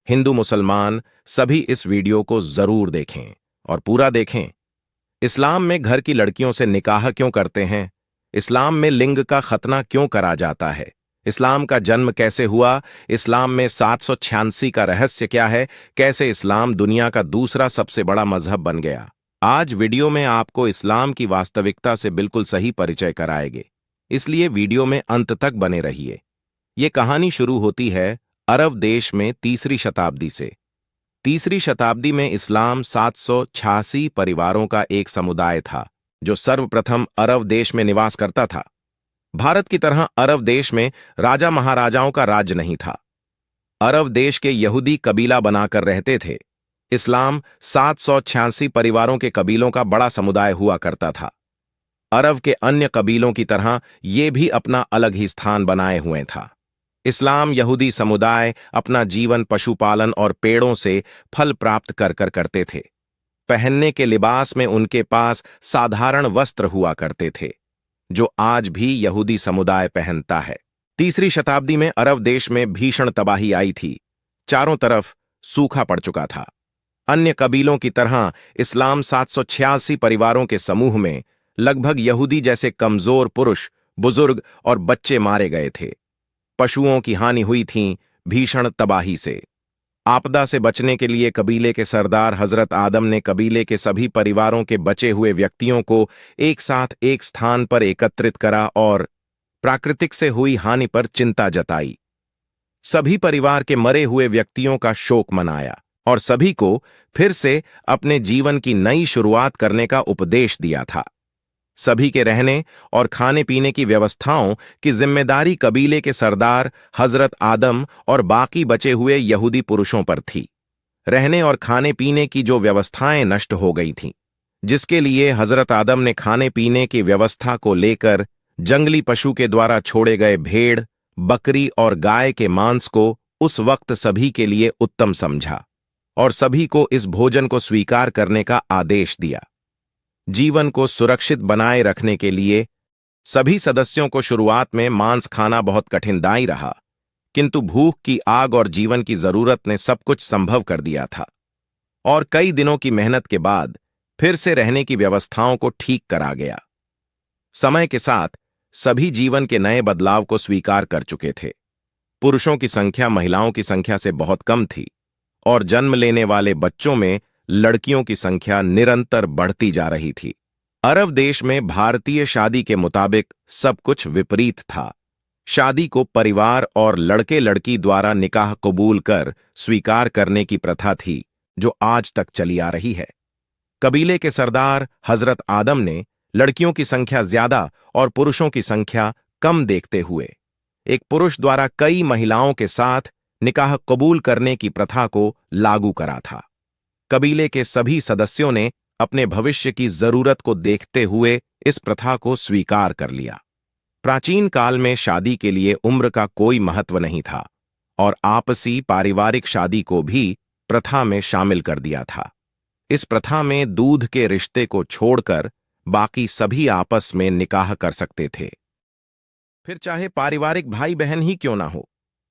हिंदू मुसलमान सभी इस वीडियो को जरूर देखें और पूरा देखें। इस्लाम में घर की लड़कियों से निकाह क्यों करते हैं? इस्लाम में लिंग का खतना क्यों करा जाता है? इस्लाम का जन्म कैसे हुआ? इस्लाम में 786 का रहस्य क्या है? कैसे इस्लाम दुनिया का दूसरा सबसे बड़ा मजहब बन गया? आज वीडियो में आपको इस्लाम की वास्तविकता से बिल्कुल सही परिचय कराएंगे, इसलिए वीडियो में अंत तक बने रहिए। ये कहानी शुरू होती है अरब देश में तीसरी शताब्दी से। तीसरी शताब्दी में इस्लाम 786 परिवारों का एक समुदाय था जो सर्वप्रथम अरब देश में निवास करता था। भारत की तरह अरब देश में राजा महाराजाओं का राज्य नहीं था। अरब देश के यहूदी कबीला बनाकर रहते थे। इस्लाम 786 परिवारों के कबीलों का बड़ा समुदाय हुआ करता था। अरब के अन्य कबीलों की तरह ये भी अपना अलग ही स्थान बनाए हुए था। इस्लाम यहूदी समुदाय अपना जीवन पशुपालन और पेड़ों से फल प्राप्त कर करते थे। पहनने के लिबास में उनके पास साधारण वस्त्र हुआ करते थे, जो आज भी यहूदी समुदाय पहनता है। तीसरी शताब्दी में अरब देश में भीषण तबाही आई थी। चारों तरफ सूखा पड़ चुका था। अन्य कबीलों की तरह इस्लाम 786 परिवारों के समूह में लगभग यहूदी जैसे कमजोर पुरुष, बुजुर्ग और बच्चे मारे गए थे। पशुओं की हानि हुई थी भीषण तबाही से। आपदा से बचने के लिए कबीले के सरदार हजरत आदम ने कबीले के सभी परिवारों के बचे हुए व्यक्तियों को एक साथ एक स्थान पर एकत्रित करा और प्राकृतिक से हुई हानि पर चिंता जताई। सभी परिवार के मरे हुए व्यक्तियों का शोक मनाया और सभी को फिर से अपने जीवन की नई शुरुआत करने का उपदेश दिया था। सभी के रहने और खाने पीने की व्यवस्थाओं की जिम्मेदारी कबीले के सरदार हजरत आदम और बाकी बचे हुए यहूदी पुरुषों पर थी। रहने और खाने पीने की जो व्यवस्थाएं नष्ट हो गई थीं, जिसके लिए हजरत आदम ने खाने पीने की व्यवस्था को लेकर जंगली पशु के द्वारा छोड़े गए भेड़, बकरी और गाय के मांस को उस वक्त सभी के लिए उत्तम समझा और सभी को इस भोजन को स्वीकार करने का आदेश दिया। जीवन को सुरक्षित बनाए रखने के लिए सभी सदस्यों को शुरुआत में मांस खाना बहुत कठिनदायी रहा, किंतु भूख की आग और जीवन की जरूरत ने सब कुछ संभव कर दिया था और कई दिनों की मेहनत के बाद फिर से रहने की व्यवस्थाओं को ठीक करा गया। समय के साथ सभी जीवन के नए बदलाव को स्वीकार कर चुके थे। पुरुषों की संख्या महिलाओं की संख्या से बहुत कम थी और जन्म लेने वाले बच्चों में लड़कियों की संख्या निरंतर बढ़ती जा रही थी। अरब देश में भारतीय शादी के मुताबिक सब कुछ विपरीत था। शादी को परिवार और लड़के लड़की द्वारा निकाह कबूल कर स्वीकार करने की प्रथा थी, जो आज तक चली आ रही है। कबीले के सरदार हजरत आदम ने लड़कियों की संख्या ज्यादा और पुरुषों की संख्या कम देखते हुए एक पुरुष द्वारा कई महिलाओं के साथ निकाह कबूल करने की प्रथा को लागू करा था। कबीले के सभी सदस्यों ने अपने भविष्य की जरूरत को देखते हुए इस प्रथा को स्वीकार कर लिया। प्राचीन काल में शादी के लिए उम्र का कोई महत्व नहीं था और आपसी पारिवारिक शादी को भी प्रथा में शामिल कर दिया था। इस प्रथा में दूध के रिश्ते को छोड़कर बाकी सभी आपस में निकाह कर सकते थे। फिर चाहे पारिवारिक भाई बहन ही क्यों ना हो,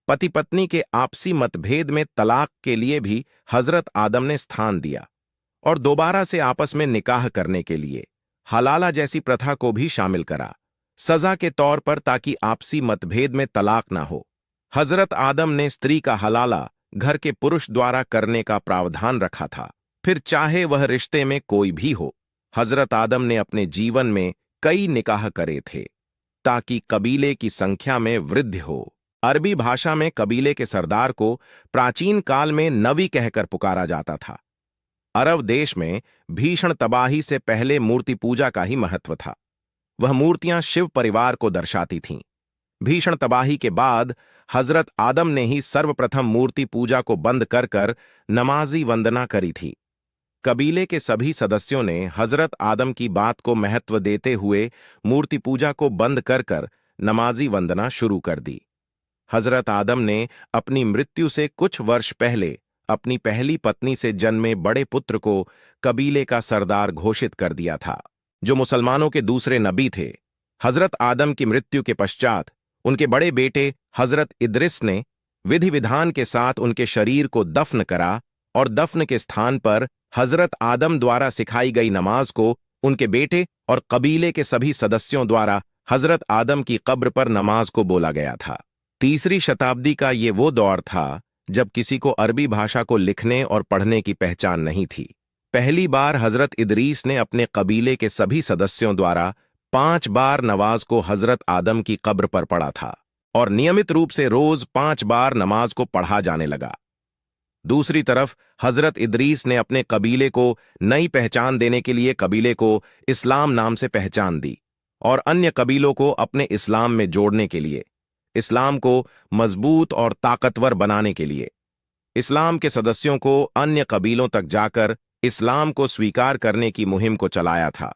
पति पत्नी के आपसी मतभेद में तलाक के लिए भी हजरत आदम ने स्थान दिया और दोबारा से आपस में निकाह करने के लिए हलाला जैसी प्रथा को भी शामिल करा, सजा के तौर पर, ताकि आपसी मतभेद में तलाक ना हो। हजरत आदम ने स्त्री का हलाला घर के पुरुष द्वारा करने का प्रावधान रखा था, फिर चाहे वह रिश्ते में कोई भी हो। हजरत आदम ने अपने जीवन में कई निकाह करे थे ताकि कबीले की संख्या में वृद्धि हो। अरबी भाषा में कबीले के सरदार को प्राचीन काल में नबी कहकर पुकारा जाता था। अरब देश में भीषण तबाही से पहले मूर्ति पूजा का ही महत्व था। वह मूर्तियां शिव परिवार को दर्शाती थीं। भीषण तबाही के बाद हजरत आदम ने ही सर्वप्रथम मूर्ति पूजा को बंद कर कर नमाजी वंदना करी थी। कबीले के सभी सदस्यों ने हजरत आदम की बात को महत्व देते हुए मूर्ति पूजा को बंद कर कर नमाजी वंदना शुरू कर दी। हजरत आदम ने अपनी मृत्यु से कुछ वर्ष पहले अपनी पहली पत्नी से जन्मे बड़े पुत्र को कबीले का सरदार घोषित कर दिया था, जो मुसलमानों के दूसरे नबी थे। हजरत आदम की मृत्यु के पश्चात उनके बड़े बेटे हजरत इद्रिस ने विधि विधान के साथ उनके शरीर को दफन करा और दफन के स्थान पर हजरत आदम द्वारा सिखाई गई नमाज को उनके बेटे और कबीले के सभी सदस्यों द्वारा हजरत आदम की कब्र पर नमाज को बोला गया था। 3री शताब्दी का ये वो दौर था जब किसी को अरबी भाषा को लिखने और पढ़ने की पहचान नहीं थी। पहली बार हजरत इदरीस ने अपने कबीले के सभी सदस्यों द्वारा 5 बार नमाज को हजरत आदम की कब्र पर पढ़ा था और नियमित रूप से रोज 5 बार नमाज को पढ़ा जाने लगा। दूसरी तरफ हजरत इदरीस ने अपने कबीले को नई पहचान देने के लिए कबीले को इस्लाम नाम से पहचान दी और अन्य कबीलों को अपने इस्लाम में जोड़ने के लिए, इस्लाम को मजबूत और ताकतवर बनाने के लिए, इस्लाम के सदस्यों को अन्य कबीलों तक जाकर इस्लाम को स्वीकार करने की मुहिम को चलाया था।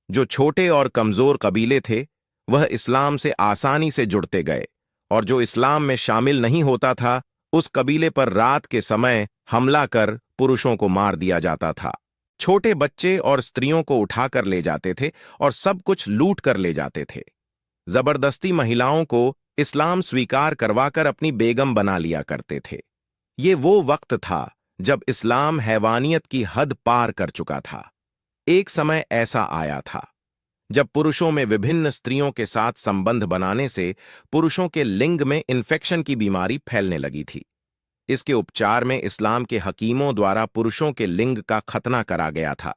जो छोटे और कमजोर कबीले थे वह इस्लाम से आसानी से जुड़ते गए और जो इस्लाम में शामिल नहीं होता था उस कबीले पर रात के समय हमला कर पुरुषों को मार दिया जाता था। छोटे बच्चे और स्त्रियों को उठाकर ले जाते थे और सब कुछ लूट कर ले जाते थे। जबरदस्ती महिलाओं को इस्लाम स्वीकार करवाकर अपनी बेगम बना लिया करते थे। ये वो वक्त था जब इस्लाम हैवानियत की हद पार कर चुका था। एक समय ऐसा आया था जब पुरुषों में विभिन्न स्त्रियों के साथ संबंध बनाने से पुरुषों के लिंग में इन्फेक्शन की बीमारी फैलने लगी थी। इसके उपचार में इस्लाम के हकीमों द्वारा पुरुषों के लिंग का खतना करा गया था।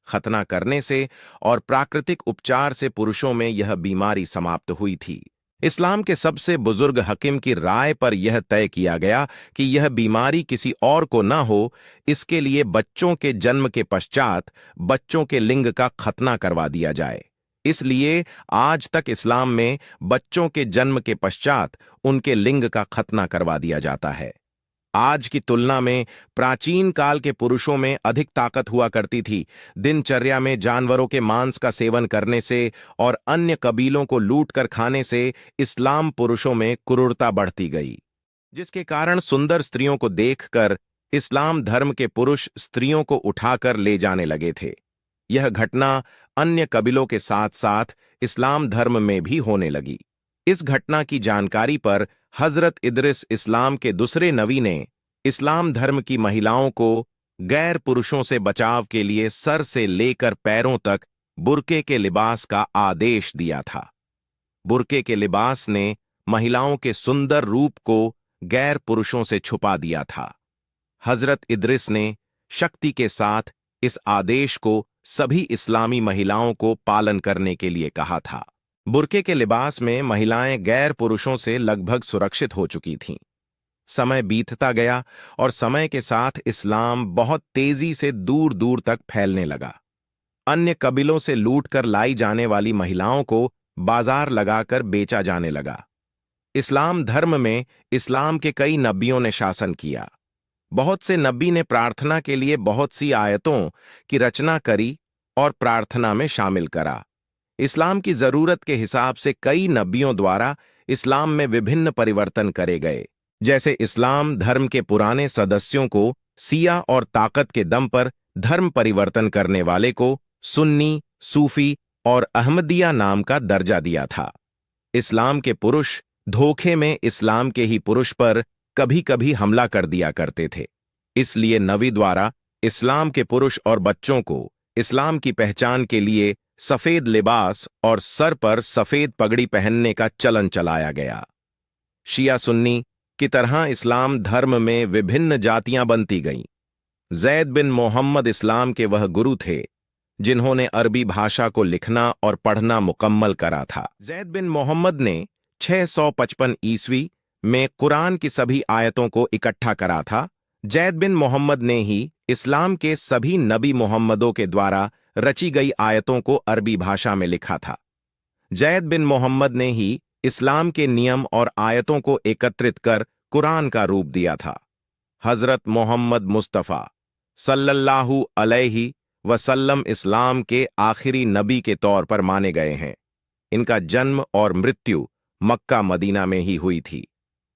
खतना करने से और प्राकृतिक उपचार से पुरुषों में यह बीमारी समाप्त हुई थी। इस्लाम के सबसे बुजुर्ग हकीम की राय पर यह तय किया गया कि यह बीमारी किसी और को न हो, इसके लिए बच्चों के जन्म के पश्चात बच्चों के लिंग का खतना करवा दिया जाए। इसलिए आज तक इस्लाम में बच्चों के जन्म के पश्चात उनके लिंग का खतना करवा दिया जाता है। आज की तुलना में प्राचीन काल के पुरुषों में अधिक ताकत हुआ करती थी। दिनचर्या में जानवरों के मांस का सेवन करने से और अन्य कबीलों को लूट कर खाने से इस्लाम पुरुषों में क्रूरता बढ़ती गई, जिसके कारण सुंदर स्त्रियों को देखकर इस्लाम धर्म के पुरुष स्त्रियों को उठाकर ले जाने लगे थे। यह घटना अन्य कबीलों के साथ साथ इस्लाम धर्म में भी होने लगी। इस घटना की जानकारी पर हजरत इदरिस इस्लाम के दूसरे नबी ने इस्लाम धर्म की महिलाओं को गैर पुरुषों से बचाव के लिए सर से लेकर पैरों तक बुर्के के लिबास का आदेश दिया था। बुर्के के लिबास ने महिलाओं के सुंदर रूप को गैर पुरुषों से छुपा दिया था। हजरत इदरिस ने शक्ति के साथ इस आदेश को सभी इस्लामी महिलाओं को पालन करने के लिए कहा था। बुर्के के लिबास में महिलाएं गैर पुरुषों से लगभग सुरक्षित हो चुकी थीं। समय बीतता गया और समय के साथ इस्लाम बहुत तेजी से दूर दूर तक फैलने लगा। अन्य कबीलों से लूटकर लाई जाने वाली महिलाओं को बाजार लगाकर बेचा जाने लगा। इस्लाम धर्म में इस्लाम के कई नबियों ने शासन किया। बहुत से नबी ने प्रार्थना के लिए बहुत सी आयतों की रचना करी और प्रार्थना में शामिल करा। इस्लाम की जरूरत के हिसाब से कई नबियों द्वारा इस्लाम में विभिन्न परिवर्तन करे गए। जैसे इस्लाम धर्म के पुराने सदस्यों को सिया और ताकत के दम पर धर्म परिवर्तन करने वाले को सुन्नी, सूफी और अहमदिया नाम का दर्जा दिया था। इस्लाम के पुरुष धोखे में इस्लाम के ही पुरुष पर कभी कभी हमला कर दिया करते थे। इसलिए नबी द्वारा इस्लाम के पुरुष और बच्चों को इस्लाम की पहचान के लिए सफेद लिबास और सर पर सफेद पगड़ी पहनने का चलन चलाया गया। शिया सुन्नी की तरह इस्लाम धर्म में विभिन्न जातियां बनती गईं। जैद बिन मोहम्मद इस्लाम के वह गुरु थे जिन्होंने अरबी भाषा को लिखना और पढ़ना मुकम्मल करा था। जैद बिन मोहम्मद ने 655 ईस्वी में कुरान की सभी आयतों को इकट्ठा करा था। जैद बिन मोहम्मद ने ही इस्लाम के सभी नबी मोहम्मदों के द्वारा रची गई आयतों को अरबी भाषा में लिखा था। जैद बिन मोहम्मद ने ही इस्लाम के नियम और आयतों को एकत्रित कर कुरान का रूप दिया था। हजरत मोहम्मद मुस्तफ़ा सल्लल्लाहु अलैहि वसल्लम इस्लाम के आखिरी नबी के तौर पर माने गए हैं। इनका जन्म और मृत्यु मक्का मदीना में ही हुई थी।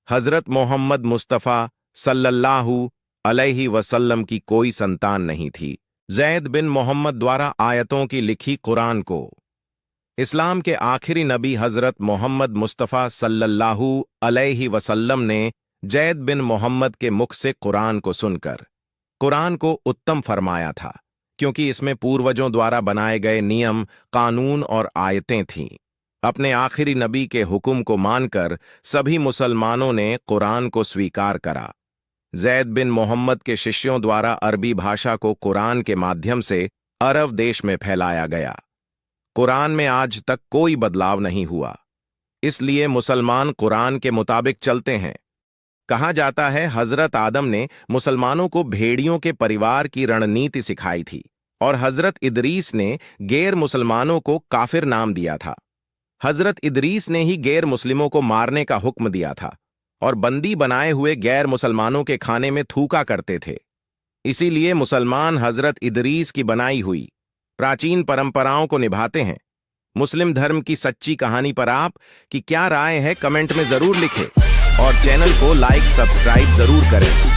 हजरत मोहम्मद मुस्तफ़ा सल्लल्लाहु अलैहि वसल्लम की कोई संतान नहीं थी। जैद बिन मोहम्मद द्वारा आयतों की लिखी कुरान को इस्लाम के आखिरी नबी हजरत मोहम्मद मुस्तफ़ा सल्लल्लाहु अलैहि वसल्लम ने जैद बिन मोहम्मद के मुख से कुरान को सुनकर। कुरान को उत्तम फरमाया था, क्योंकि इसमें पूर्वजों द्वारा बनाए गए नियम, कानून और आयतें थीं। अपने आखिरी नबी के हुक्म को मानकर सभी मुसलमानों ने कुरान को स्वीकार करा। जैद बिन मोहम्मद के शिष्यों द्वारा अरबी भाषा को कुरान के माध्यम से अरब देश में फैलाया गया। कुरान में आज तक कोई बदलाव नहीं हुआ, इसलिए मुसलमान कुरान के मुताबिक चलते हैं। कहा जाता है हजरत आदम ने मुसलमानों को भेड़ियों के परिवार की रणनीति सिखाई थी और हजरत इदरीस ने गैर मुसलमानों को काफिर नाम दिया था। हजरत इदरीस ने ही गैर मुस्लिमों को मारने का हुक्म दिया था और बंदी बनाए हुए गैर मुसलमानों के खाने में थूका करते थे। इसीलिए मुसलमान हजरत इदरीस की बनाई हुई प्राचीन परंपराओं को निभाते हैं। मुस्लिम धर्म की सच्ची कहानी पर आप की क्या राय है, कमेंट में जरूर लिखें और चैनल को लाइक सब्सक्राइब जरूर करें।